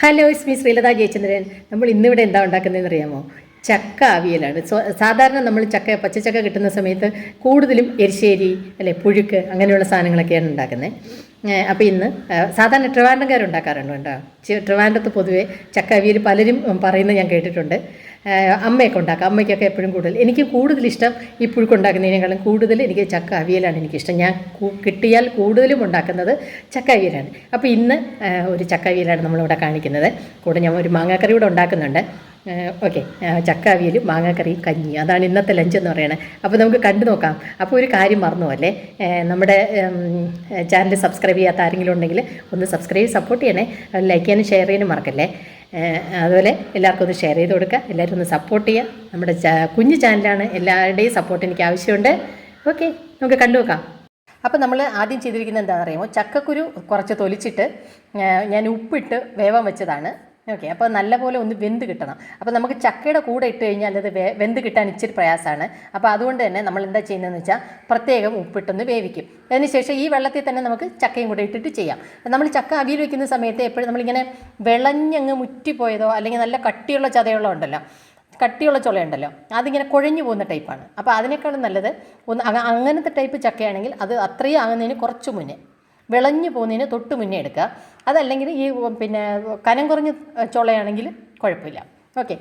Hello ഇസ്മി ശ്രീലത ജയചന്ദ്രൻ. നമ്മൾ ഇന്നിവിടെ എന്താ ഉണ്ടാക്കുന്നതെന്ന് അറിയാമോ? ചക്ക അവിയലാണ്. സാധാരണ നമ്മൾ പച്ചച്ചക്ക കിട്ടുന്ന സമയത്ത് കൂടുതലും എരിശ്ശേരി അല്ലെ പുഴുക്ക് അങ്ങനെയുള്ള സാധനങ്ങളൊക്കെയാണ് ഉണ്ടാക്കുന്നത്. അപ്പോൾ ഇന്ന് സാധാരണ ട്രിവാൻഡ്രംകാരുണ്ടാക്കാറുണ്ട് കേട്ടോ. ട്രിവാൻഡ്രത്ത് പൊതുവെ ചക്ക അവിയൽ പലരും പറയുന്നത് ഞാൻ കേട്ടിട്ടുണ്ട്. അമ്മയൊക്കെ ഉണ്ടാക്കാം. അമ്മയ്ക്കൊക്കെ എപ്പോഴും എനിക്ക് കൂടുതലിഷ്ടം ഈ പുഴുക്കുണ്ടാക്കുന്നതിനേക്കാളും കൂടുതൽ എനിക്ക് ചക്ക അവിയലാണ് എനിക്കിഷ്ടം. ഞാൻ കിട്ടിയാൽ കൂടുതലും ഉണ്ടാക്കുന്നത് ചക്ക അവിയലാണ്. അപ്പോൾ ഇന്ന് ഒരു ചക്ക അവിയലാണ് നമ്മളിവിടെ കാണിക്കുന്നത്. കൂടെ ഞാൻ ഒരു മാങ്ങാക്കറി കൂടെ ഉണ്ടാക്കുന്നുണ്ട്. ഓക്കെ, ചക്ക അവിയലും മാങ്ങാക്കറി കഞ്ഞി, അതാണ് ഇന്നത്തെ ലഞ്ച് എന്ന് പറയുന്നത്. അപ്പോൾ നമുക്ക് കണ്ടു നോക്കാം. അപ്പോൾ ഒരു കാര്യം മറന്നു അല്ലേ, നമ്മുടെ ചാനൽ സബ്സ്ക്രൈബ് ചെയ്യാത്ത ആരെങ്കിലും ഉണ്ടെങ്കിൽ ഒന്ന് സബ്സ്ക്രൈബ് സപ്പോർട്ട് ചെയ്യണേ. ലൈക്ക് ചെയ്യാനും ഷെയർ ചെയ്യാനും മറക്കല്ലേ. അതുപോലെ എല്ലാവർക്കും ഒന്ന് ഷെയർ ചെയ്ത് കൊടുക്കുക. എല്ലാവരും ഒന്ന് സപ്പോർട്ട് ചെയ്യുക. നമ്മുടെ കുഞ്ഞു ചാനലാണ്, എല്ലാവരുടെയും സപ്പോർട്ട് എനിക്ക് ആവശ്യമുണ്ട്. ഓക്കെ, നമുക്ക് കണ്ടു നോക്കാം. അപ്പോൾ നമ്മൾ ആദ്യം ചെയ്തിരിക്കുന്നത് എന്താണെന്ന് അറിയാമോ? ചക്കക്കുരു കുറച്ച് തൊലിച്ചിട്ട് ഞാൻ ഉപ്പിട്ട് വേവാൻ വെച്ചതാണ്. ഓക്കെ, അപ്പോൾ നല്ലപോലെ ഒന്ന് വെന്ത് കിട്ടണം. അപ്പോൾ നമുക്ക് ചക്കയുടെ കൂടെ ഇട്ട് കഴിഞ്ഞാൽ അത് വെന്ത് കിട്ടാൻ ഇച്ചിരി പ്രയാസമാണ്. അപ്പോൾ അതുകൊണ്ട് തന്നെ നമ്മൾ എന്താ ചെയ്യുന്നതെന്ന് വെച്ചാൽ പ്രത്യേകം ഉപ്പിട്ടൊന്ന് വേവിക്കും. അതിനുശേഷം ഈ വെള്ളത്തിൽ തന്നെ നമുക്ക് ചക്കയും കൂടെ ഇട്ടിട്ട് ചെയ്യാം. നമ്മൾ ചക്ക അവിയൽ വയ്ക്കുന്ന സമയത്ത് എപ്പോഴും നമ്മളിങ്ങനെ വിളഞ്ഞങ്ങ് മുറ്റിപ്പോയതോ അല്ലെങ്കിൽ നല്ല കട്ടിയുള്ള ചതയുള്ള ഉണ്ടല്ലോ, കട്ടിയുള്ള ചുളയുണ്ടല്ലോ, അതിങ്ങനെ കുഴഞ്ഞു പോകുന്ന ടൈപ്പാണ്. അപ്പോൾ അതിനേക്കാളും നല്ലത് അങ്ങനത്തെ ടൈപ്പ് ചക്കയാണെങ്കിൽ അത് അത്രയും ആകുന്നതിന് കുറച്ച് മുന്നേ, വിളഞ്ഞു പോകുന്നതിന് തൊട്ട് മുന്നേ എടുക്കുക. അതല്ലെങ്കിൽ ഈ കനം കുറഞ്ഞ ചുളയാണെങ്കിൽ കുഴപ്പമില്ല. ഓക്കെ,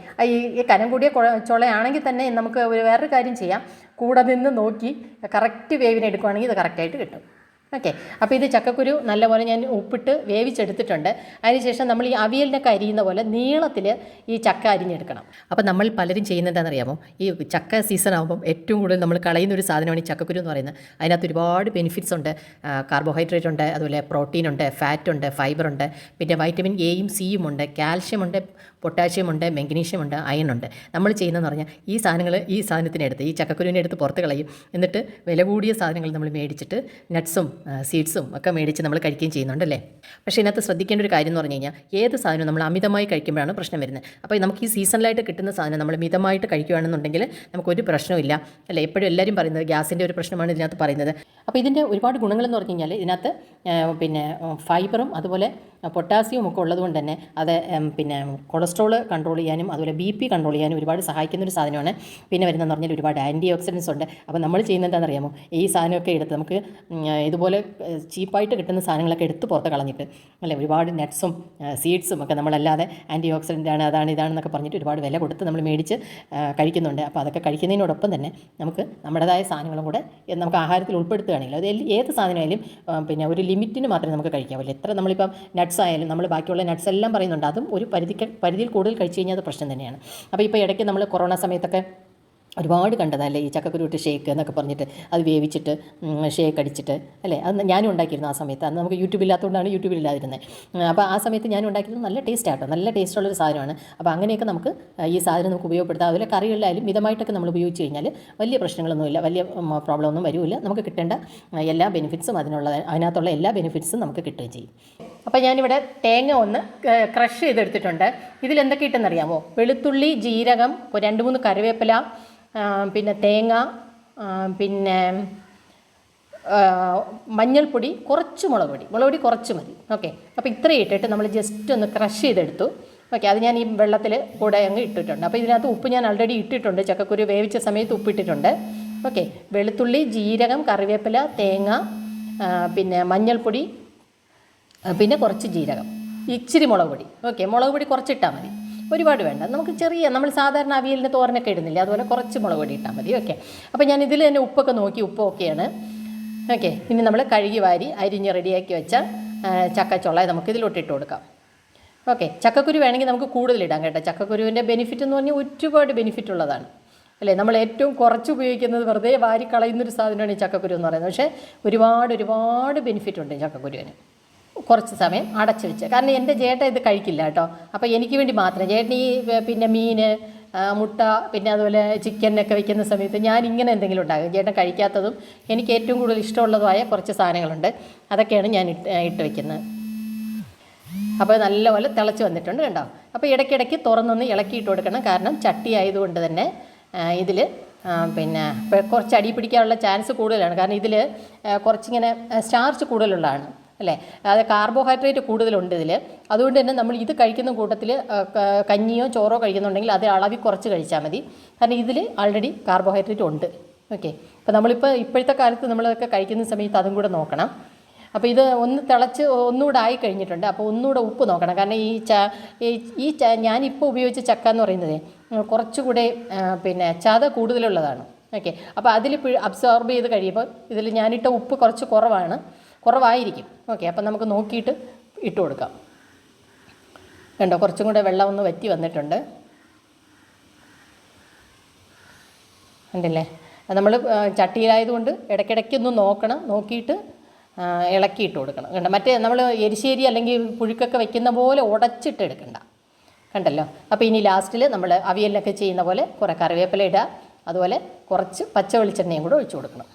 ഈ കനം കൂടിയ ചുളയാണെങ്കിൽ തന്നെ നമുക്ക് വേറൊരു കാര്യം ചെയ്യാം. കൂടെ നിന്ന് നോക്കി കറക്റ്റ് വേവിന് എടുക്കുകയാണെങ്കിൽ ഇത് കറക്റ്റായിട്ട് കിട്ടും. ഓക്കെ, അപ്പോൾ ഇത് ചക്കക്കുരു നല്ലപോലെ ഞാൻ ഉപ്പിട്ട് വേവിച്ചെടുത്തിട്ടുണ്ട്. അതിനുശേഷം നമ്മൾ ഈ അവിയലിനൊക്കെ അരിയുന്ന പോലെ നീളത്തിൽ ഈ ചക്ക അരിഞ്ഞെടുക്കണം. അപ്പോൾ നമ്മൾ പലരും ചെയ്യുന്നത് എന്താണെന്നറിയാമോ? ഈ ചക്ക സീസൺ ആകുമ്പം ഏറ്റവും കൂടുതൽ നമ്മൾ കളയുന്ന ഒരു സാധനമാണ് ഈ ചക്കക്കുരു എന്ന് പറയുന്നത്. അതിനകത്ത് ഒരുപാട് ബെനിഫിറ്റ്സ് ഉണ്ട്. കാർബോഹൈഡ്രേറ്റ് ഉണ്ട്, അതുപോലെ പ്രോട്ടീൻ ഉണ്ട്, ഫാറ്റ് ഉണ്ട്, ഫൈബർ ഉണ്ട്, പിന്നെ വൈറ്റമിൻ എയും സിയും ഉണ്ട്, കാൽഷ്യം ഉണ്ട്, പൊട്ടാഷ്യം ഉണ്ട്, മെഗ്നീഷ്യം ഉണ്ട്, അയൺ ഉണ്ട്. നമ്മൾ ചെയ്യുന്നതെന്ന് പറഞ്ഞാൽ ഈ സാധനത്തിനെടുത്ത്, ഈ ചക്കക്കുരുവിനെ എടുത്ത് പുറത്ത് കളയും. എന്നിട്ട് വില കൂടിയ സാധനങ്ങൾ നമ്മൾ മേടിച്ചിട്ട് നട്ട്സും സീഡ്സും ഒക്കെ മേടിച്ച് നമ്മൾ കഴിക്കുകയും ചെയ്യുന്നുണ്ടല്ലേ. പക്ഷേ ഇതിനകത്ത് ശ്രദ്ധിക്കേണ്ട ഒരു കാര്യം എന്ന് പറഞ്ഞു കഴിഞ്ഞാൽ ഏത് സാധനവും നമ്മൾ അമിതമായി കഴിക്കുമ്പോഴാണ് പ്രശ്നം വരുന്നത്. അപ്പോൾ നമുക്ക് ഈ സീസണിലായിട്ട് കിട്ടുന്ന സാധനം നമ്മൾ മിതമായിട്ട് കഴിക്കുകയാണെന്നുണ്ടെങ്കിൽ നമുക്കൊരു പ്രശ്നമില്ല അല്ലേ. എപ്പോഴും എല്ലാവരും പറയുന്നത് ഗ്യാസിൻ്റെ ഒരു പ്രശ്നമാണ് ഇതിനകത്ത് പറയുന്നത്. അപ്പോൾ ഇതിൻ്റെ ഒരുപാട് ഗുണങ്ങളെന്ന് പറഞ്ഞു കഴിഞ്ഞാൽ ഇതിനകത്ത് ഫൈബറും അതുപോലെ പൊട്ടാസ്യവും ഒക്കെ ഉള്ളതുകൊണ്ട് തന്നെ അത് കൊളസ്ട്രോൾ കൺട്രോൾ ചെയ്യാനും അതുപോലെ BP കൺട്രോൾ ചെയ്യാനും ഒരുപാട് സഹായിക്കുന്നൊരു സാധനമാണ്. പിന്നെ വരുന്നതെന്ന് പറഞ്ഞാൽ ഒരുപാട് ആൻറ്റി ഓക്സിഡൻസ് ഉണ്ട്. അപ്പോൾ നമ്മൾ ചെയ്യുന്നത് എന്താണെന്ന് അറിയാമോ? ഈ സാധനമൊക്കെ എടുത്ത് നമുക്ക് ഇതുപോലെ ചീപ്പായിട്ട് കിട്ടുന്ന സാധനങ്ങളൊക്കെ എടുത്ത് പുറത്ത് കളഞ്ഞിട്ട് അല്ലേ, ഒരുപാട് നട്ട്സും സീഡ്സും ഒക്കെ നമ്മളല്ലാതെ ആൻറ്റി ഓക്സിഡൻ്റ് ആണ്, അതാണ് ഇതാണെന്നൊക്കെ പറഞ്ഞിട്ട് ഒരുപാട് വില കൊടുത്ത് നമ്മൾ മേടിച്ച് കഴിക്കുന്നുണ്ട്. അപ്പോൾ അതൊക്കെ കഴിക്കുന്നതിനോടൊപ്പം തന്നെ നമുക്ക് നമ്മുടേതായ സാധനങ്ങളും കൂടെ നമുക്ക് ആഹാരത്തിൽ ഉൾപ്പെടുത്തുകയാണെങ്കിൽ അത് ഏത് സാധനമായാലും ഒരു ലിമിറ്റിന് മാത്രമേ നമുക്ക് കഴിക്കാവുള്ളൂ. എത്ര നമ്മളിപ്പം നട്ട്സ് ആയാലും നമ്മൾ ബാക്കിയുള്ള നട്ട്സ് എല്ലാം പറയുന്നുണ്ട്, അതും ഒരു പരിധിയിൽ കൂടുതൽ കഴിച്ചു കഴിഞ്ഞാൽ അത് പ്രശ്നം തന്നെയാണ്. അപ്പോൾ ഇപ്പോൾ ഇടയ്ക്ക് നമ്മൾ കൊറോണ സമയത്തൊക്കെ ഒരുപാട് കണ്ടതല്ലേ ഈ ചക്കക്കുരു ഇട്ട് ഷേക്ക് എന്നൊക്കെ പറഞ്ഞിട്ട് അത് വേവിച്ചിട്ട് ഷേക്ക് അടിച്ചിട്ട് അല്ലേ. അത് ഞാനും ഉണ്ടാക്കിയിരുന്നു ആ സമയത്ത്. അന്ന് നമുക്ക് യൂട്യൂബില്ലാത്തതുകൊണ്ടാണ് യൂട്യൂബിലില്ലാതിരുന്നത്. അപ്പോൾ ആ സമയത്ത് ഞാനും ഉണ്ടാക്കിയിരുന്നത് നല്ല ടേസ്റ്റ് ആട്ടോ, നല്ല ടേസ്റ്റുള്ളൊരു സാധനമാണ്. അപ്പോൾ അങ്ങനെയൊക്കെ നമുക്ക് ഈ സാധനം നമുക്ക് ഉപയോഗപ്പെടുത്താം. അതുപോലെ കറികളിലായാലും മിതമായിട്ടൊക്കെ നമ്മൾ ഉപയോഗിച്ച് കഴിഞ്ഞാൽ വലിയ പ്രശ്നങ്ങളൊന്നുമില്ല, വലിയ പ്രോബ്ലം ഒന്നും വരില്ല. നമുക്ക് കിട്ടേണ്ട എല്ലാ ബെനിഫിറ്റ്സും അതിനകത്തുള്ള എല്ലാ ബെനിഫിറ്റ്സും നമുക്ക് കിട്ടുകയും ചെയ്യും. അപ്പോൾ ഞാനിവിടെ തേങ്ങ ഒന്ന് ക്രഷ് ചെയ്തെടുത്തിട്ടുണ്ട്. ഇതിലെന്തൊക്കെ ഇട്ടെന്നറിയാമോ? വെളുത്തുള്ളി, ജീരകം, 2-3 കറിവേപ്പില, പിന്നെ തേങ്ങ, പിന്നെ മഞ്ഞൾപ്പൊടി, കുറച്ച് മുളക് പൊടി കുറച്ച് മതി. ഓക്കെ, അപ്പോൾ ഇത്രയും ഇട്ടിട്ട് നമ്മൾ ജസ്റ്റ് ഒന്ന് ക്രഷ് ചെയ്തെടുത്തു. ഓക്കെ, അത് ഞാൻ ഈ വെള്ളത്തിൽ കൂടെ അങ്ങ് ഇട്ടിട്ടുണ്ട്. അപ്പോൾ ഇതിനകത്ത് ഉപ്പ് ഞാൻ ആൾറെഡി ഇട്ടിട്ടുണ്ട്, ചക്കക്കുരു വേവിച്ച സമയത്ത് ഉപ്പിട്ടിട്ടുണ്ട്. ഓക്കെ, വെളുത്തുള്ളി, ജീരകം, കറിവേപ്പില, തേങ്ങ, പിന്നെ മഞ്ഞൾപ്പൊടി, പിന്നെ കുറച്ച് ജീരകം, ഇച്ചിരി മുളക് പൊടി. ഓക്കെ, മുളക് പൊടി കുറച്ചിട്ടാൽ മതി, ഒരുപാട് വേണ്ട. നമുക്ക് നമ്മൾ സാധാരണ അവിയലിന് തോരനൊക്കെ ഇടുന്നില്ല, അതുപോലെ കുറച്ച് മുളക് പൊടി ഇട്ടാൽ മതി. ഓക്കെ, അപ്പോൾ ഞാൻ ഇതിൽ തന്നെ ഉപ്പൊക്കെ നോക്കി, ഉപ്പ് ഓക്കെയാണ്. ഓക്കെ, ഇനി നമ്മൾ കഴുകി വാരി അരിഞ്ഞ് റെഡിയാക്കി വെച്ച ചക്കച്ചുള നമുക്ക് ഇതിലോട്ടിട്ട് കൊടുക്കാം. ഓക്കെ, ചക്കക്കുരു വേണമെങ്കിൽ നമുക്ക് കൂടുതലിടാം കേട്ടോ. ചക്കക്കുരുവിൻ്റെ ബെനിഫിറ്റ് എന്ന് പറഞ്ഞാൽ ഒരുപാട് ബെനിഫിറ്റ് ഉള്ളതാണ് അല്ലേ. നമ്മൾ ഏറ്റവും കുറച്ച് ഉപയോഗിക്കുന്നത് വെറുതെ വാരി കളയുന്നൊരു സാധനമാണ് ഈ ചക്കക്കുരു എന്ന് പറയുന്നത്. പക്ഷേ ഒരുപാട് ബെനിഫിറ്റ് ഉണ്ട് ഈ ചക്കക്കുരുവിന്. കുറച്ച് സമയം അടച്ചു വെച്ച്, കാരണം എൻ്റെ ചേട്ടൻ ഇത് കഴിക്കില്ല കേട്ടോ. അപ്പോൾ എനിക്ക് വേണ്ടി മാത്രം, ചേട്ടൻ ഈ മീൻ, മുട്ട, പിന്നെ അതുപോലെ ചിക്കനൊക്കെ വയ്ക്കുന്ന സമയത്ത് ഞാൻ ഇങ്ങനെ എന്തെങ്കിലും ഉണ്ടാകും. ചേട്ടൻ കഴിക്കാത്തതും എനിക്ക് ഏറ്റവും കൂടുതൽ ഇഷ്ടമുള്ളതുമായ കുറച്ച് സാധനങ്ങളുണ്ട്, അതൊക്കെയാണ് ഞാൻ ഇട്ട് വയ്ക്കുന്നത്. അപ്പോൾ നല്ലപോലെ തിളച്ച് വന്നിട്ടുണ്ട് കണ്ടോ. അപ്പോൾ ഇടയ്ക്കിടയ്ക്ക് തുറന്നൊന്ന് ഇളക്കിയിട്ട് കൊടുക്കണം, കാരണം ചട്ടി ആയതുകൊണ്ട് തന്നെ ഇതിൽ കുറച്ച് അടി പിടിക്കാനുള്ള ചാൻസ് കൂടുതലാണ്. കാരണം ഇതിൽ കുറച്ചിങ്ങനെ സ്റ്റാർച്ച് കൂടുതലുള്ളതാണ്. അല്ലേ? അത് കാർബോഹൈഡ്രേറ്റ് കൂടുതലുണ്ട് ഇതിൽ. അതുകൊണ്ട് തന്നെ നമ്മൾ ഇത് കഴിക്കുന്ന കൂട്ടത്തിൽ കഞ്ഞിയോ ചോറോ കഴിക്കുന്നുണ്ടെങ്കിൽ അത് അളവിൽ കുറച്ച് കഴിച്ചാൽ മതി. കാരണം ഇതിൽ ആൾറെഡി കാർബോഹൈഡ്രേറ്റ് ഉണ്ട്. ഓക്കെ, അപ്പോൾ ഇപ്പോഴത്തെ കാലത്ത് നമ്മളതൊക്കെ കഴിക്കുന്ന സമയത്ത് അതും കൂടെ നോക്കണം. അപ്പോൾ ഇത് ഒന്ന് തിളച്ച് ഒന്നുകൂടെ ആയി കഴിഞ്ഞിട്ടുണ്ട്. അപ്പോൾ ഒന്നുകൂടെ ഉപ്പ് നോക്കണം. കാരണം ഞാനിപ്പോൾ ഉപയോഗിച്ച ചക്ക എന്ന് പറയുന്നത് കുറച്ചുകൂടെ ചത കൂടുതലുള്ളതാണ്. ഓക്കെ, അപ്പോൾ അതിൽ അബ്സോർബ് ചെയ്ത് കഴിയുമ്പോൾ ഇതിൽ ഞാനിട്ട ഉപ്പ് കുറച്ച് കുറവായിരിക്കും. ഓക്കെ, അപ്പം നമുക്ക് നോക്കിയിട്ട് ഇട്ട് കൊടുക്കാം. കണ്ടോ, കുറച്ചും കൂടെ വെള്ളം ഒന്ന് വറ്റി വന്നിട്ടുണ്ട്. കണ്ടില്ലേ? നമ്മൾ ചട്ടിയിലായതുകൊണ്ട് ഇടയ്ക്കിടയ്ക്കൊന്ന് നോക്കിയിട്ട് ഇളക്കിയിട്ട് കൊടുക്കണം. കണ്ടോ, മറ്റേ നമ്മൾ എരിശ്ശേരി അല്ലെങ്കിൽ പുഴുക്കൊക്കെ വെക്കുന്ന പോലെ ഉടച്ചിട്ട് എടുക്കണ്ട. കണ്ടല്ലോ? അപ്പോൾ ഇനി ലാസ്റ്റിൽ നമ്മൾ അവിയലിനൊക്കെ ചെയ്യുന്ന പോലെ കുറേ കറിവേപ്പില ഇടുക. അതുപോലെ കുറച്ച് പച്ച വെളിച്ചെണ്ണയും കൂടെ ഒഴിച്ചു കൊടുക്കണം.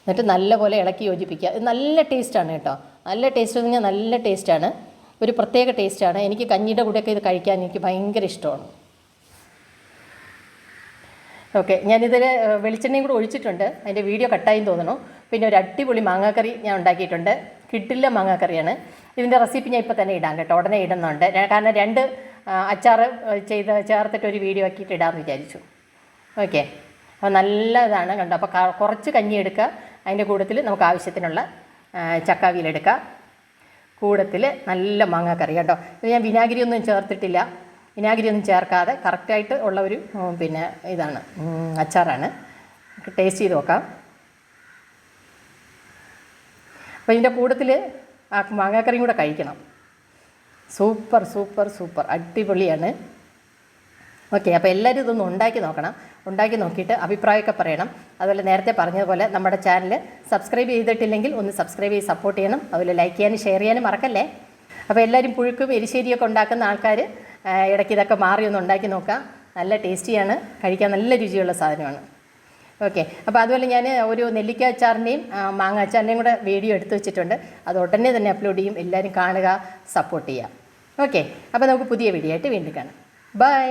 എന്നിട്ട് നല്ലപോലെ ഇളക്കി യോജിപ്പിക്കുക. ഇത് നല്ല ടേസ്റ്റാണ് കേട്ടോ. നല്ല ടേസ്റ്റ് എന്ന് പറഞ്ഞാൽ നല്ല ടേസ്റ്റാണ്. ഒരു പ്രത്യേക ടേസ്റ്റാണ്. എനിക്ക് കഞ്ഞിയുടെ കൂടെയൊക്കെ ഇത് കഴിക്കാൻ എനിക്ക് ഭയങ്കര ഇഷ്ടമാണ്. ഓക്കെ, ഞാനിതിൽ വെളിച്ചെണ്ണയും കൂടെ ഒഴിച്ചിട്ടുണ്ട്. അതിൻ്റെ വീഡിയോ കട്ടായി തോന്നണു. പിന്നെ ഒരു അടിപൊളി മാങ്ങാക്കറി ഞാൻ ഉണ്ടാക്കിയിട്ടുണ്ട്. കിട്ടില്ല മാങ്ങാക്കറിയാണ്. ഇതിൻ്റെ റെസിപ്പി ഞാൻ ഇപ്പോൾ തന്നെ ഇടാം കേട്ടോ. ഉടനെ ഇടുന്നുണ്ട്. കാരണം 2 അച്ചാർ ചേർത്തിട്ട് ഒരു വീഡിയോ ആക്കിയിട്ട് ഇടാമെന്ന് വിചാരിച്ചു. ഓക്കെ, അപ്പോൾ നല്ലതാണ് കണ്ടോ. അപ്പോൾ കുറച്ച് കഞ്ഞി എടുക്കുക. അതിൻ്റെ കൂട്ടത്തിൽ നമുക്ക് ആവശ്യത്തിനുള്ള ചക്കാവിയിലെടുക്കുക. കൂടത്തിൽ നല്ല മാങ്ങാക്കറി കേട്ടോ. ഇത് ഞാൻ വിനാഗിരി ഒന്നും ചേർത്തിട്ടില്ല. വിനാഗിരി ഒന്നും ചേർക്കാതെ കറക്റ്റായിട്ട് ഉള്ള ഒരു ഇതാണ് അച്ചാറാണ്. ടേസ്റ്റ് ചെയ്ത് നോക്കാം. അപ്പോൾ ഇതിൻ്റെ കൂട്ടത്തിൽ ആ മാങ്ങാക്കറിയും കൂടെ കഴിക്കണം. സൂപ്പർ സൂപ്പർ സൂപ്പർ അടിപൊളിയാണ്. ഓക്കെ, അപ്പോൾ എല്ലാവരും ഇതൊന്ന് ഉണ്ടാക്കി നോക്കണം. ഉണ്ടാക്കി നോക്കിയിട്ട് അഭിപ്രായമൊക്കെ പറയണം. അതുപോലെ നേരത്തെ പറഞ്ഞതുപോലെ നമ്മുടെ ചാനൽ സബ്സ്ക്രൈബ് ചെയ്തിട്ടില്ലെങ്കിൽ ഒന്ന് സബ്സ്ക്രൈബ് ചെയ്ത് സപ്പോർട്ട് ചെയ്യണം. അതുപോലെ ലൈക്ക് ചെയ്യാനും ഷെയർ ചെയ്യാനും മറക്കല്ലേ. അപ്പോൾ എല്ലാവരും പുഴുക്കും എരിശ്ശേരിയൊക്കെ ഉണ്ടാക്കുന്ന ആൾക്കാർ ഇടയ്ക്ക് ഇതൊക്കെ മാറി ഒന്ന് ഉണ്ടാക്കി നോക്കാം. നല്ല ടേസ്റ്റിയാണ്, കഴിക്കാൻ നല്ല രുചിയുള്ള സാധനമാണ്. ഓക്കെ, അപ്പോൾ അതുപോലെ ഞാൻ ഒരു നെല്ലിക്ക അച്ചാറിൻ്റെയും മാങ്ങ അച്ചാറിൻ്റെയും കൂടെ വീഡിയോ എടുത്ത് വെച്ചിട്ടുണ്ട്. അത് ഉടനെ തന്നെ അപ്ലോഡ് ചെയ്യും. എല്ലാവരും കാണുക, സപ്പോർട്ട് ചെയ്യുക. ഓക്കെ, അപ്പോൾ നമുക്ക് പുതിയ വീഡിയോ ആയിട്ട് വീണ്ടും കാണാം. ബൈ.